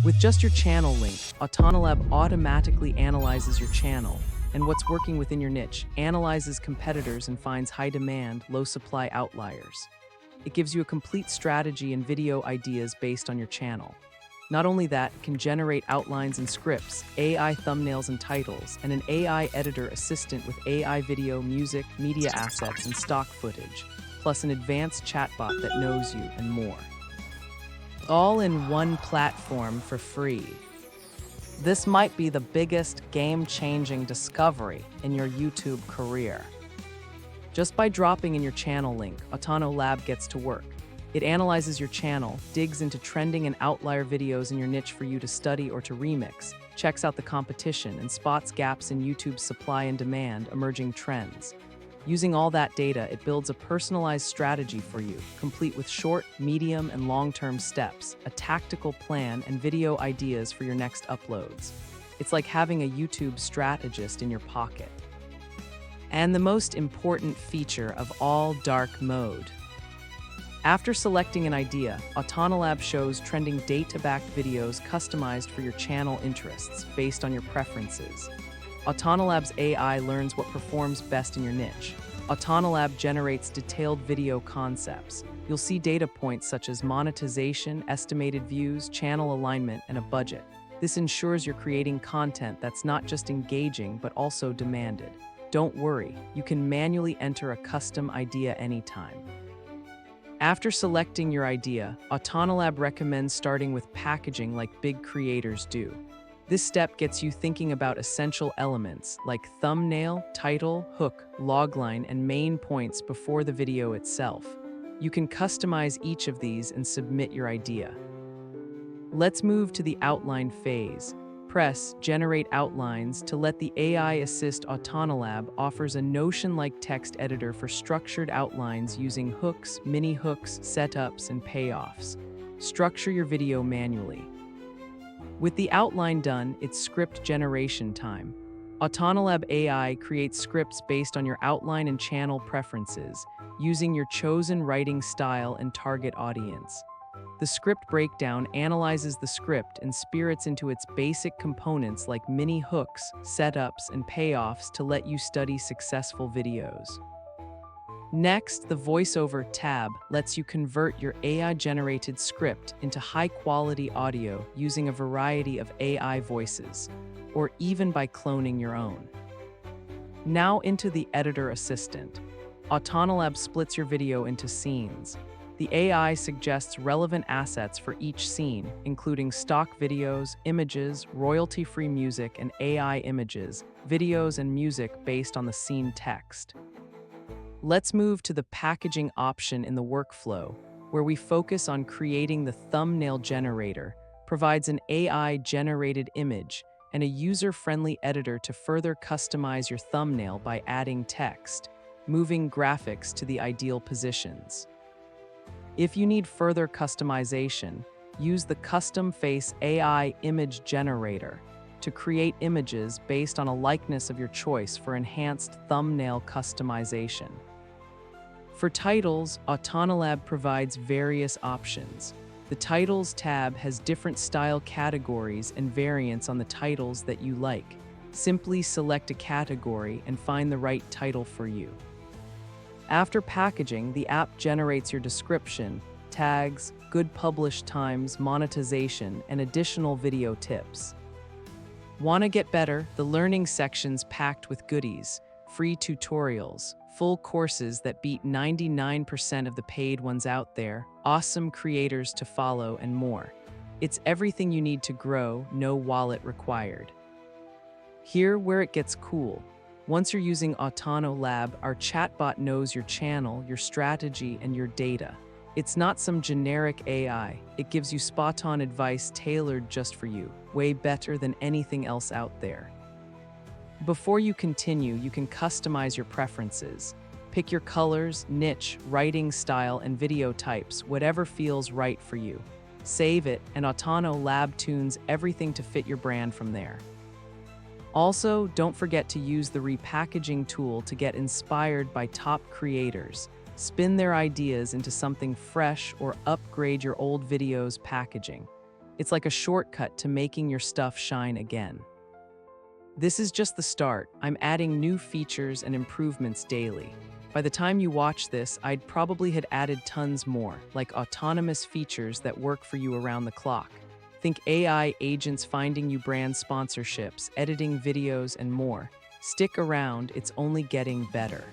With just your channel link, AutonoLab automatically analyzes your channel and what's working within your niche, analyzes competitors and finds high demand, low supply outliers. It gives you a complete strategy and video ideas based on your channel. Not only that, it can generate outlines and scripts, AI thumbnails and titles, and an AI editor assistant with AI video, music, media assets, and stock footage, plus an advanced chatbot that knows you and more. All in one platform for free. This might be the biggest game-changing discovery in your YouTube career. Just by dropping in your channel link, AutonoLab gets to work. It analyzes your channel, digs into trending and outlier videos in your niche for you to study or to remix, checks out the competition, and spots gaps in YouTube's supply and demand, emerging trends. Using all that data, it builds a personalized strategy for you, complete with short, medium, and long-term steps, a tactical plan, and video ideas for your next uploads. It's like having a YouTube strategist in your pocket. And the most important feature of all, dark mode. After selecting an idea, AutonoLab shows trending data-backed videos customized for your channel interests based on your preferences. AutonoLab's AI learns what performs best in your niche. AutonoLab generates detailed video concepts. You'll see data points such as monetization, estimated views, channel alignment, and a budget. This ensures you're creating content that's not just engaging but also demanded. Don't worry, you can manually enter a custom idea anytime. After selecting your idea, AutonoLab recommends starting with packaging like big creators do. This step gets you thinking about essential elements like thumbnail, title, hook, logline, and main points before the video itself. You can customize each of these and submit your idea. Let's move to the outline phase. Press Generate Outlines to let the AI assist. AutonoLab offers a Notion-like text editor for structured outlines using hooks, mini-hooks, setups, and payoffs. Structure your video manually. With the outline done, it's script generation time. AutonoLab AI creates scripts based on your outline and channel preferences, using your chosen writing style and target audience. The script breakdown analyzes the script and spirits into its basic components like mini hooks, setups, and payoffs to let you study successful videos. Next, the VoiceOver tab lets you convert your AI-generated script into high-quality audio using a variety of AI voices, or even by cloning your own. Now into the editor assistant. AutonoLab splits your video into scenes. The AI suggests relevant assets for each scene, including stock videos, images, royalty-free music, and AI images, videos, and music based on the scene text. Let's move to the packaging option in the workflow, where we focus on creating the thumbnail generator, provides an AI-generated image, and a user-friendly editor to further customize your thumbnail by adding text, moving graphics to the ideal positions. If you need further customization, use the Custom Face AI Image Generator to create images based on a likeness of your choice for enhanced thumbnail customization. For titles, AutonoLab provides various options. The Titles tab has different style categories and variants on the titles that you like. Simply select a category and find the right title for you. After packaging, the app generates your description, tags, good publish times, monetization, and additional video tips. Want to get better? The learning section's packed with goodies, free tutorials, full courses that beat 99% of the paid ones out there, awesome creators to follow, and more. It's everything you need to grow, no wallet required. Here where it gets cool. Once you're using AutonoLab, our chatbot knows your channel, your strategy, and your data. It's not some generic AI. It gives you spot-on advice tailored just for you, way better than anything else out there. Before you continue, you can customize your preferences. Pick your colors, niche, writing style, and video types, whatever feels right for you. Save it, and AutonoLab tunes everything to fit your brand from there. Also, don't forget to use the repackaging tool to get inspired by top creators. Spin their ideas into something fresh or upgrade your old video's packaging. It's like a shortcut to making your stuff shine again. This is just the start. I'm adding new features and improvements daily. By the time you watch this, I'd probably had added tons more, like autonomous features that work for you around the clock. Think AI agents finding you brand sponsorships, editing videos, and more. Stick around, it's only getting better.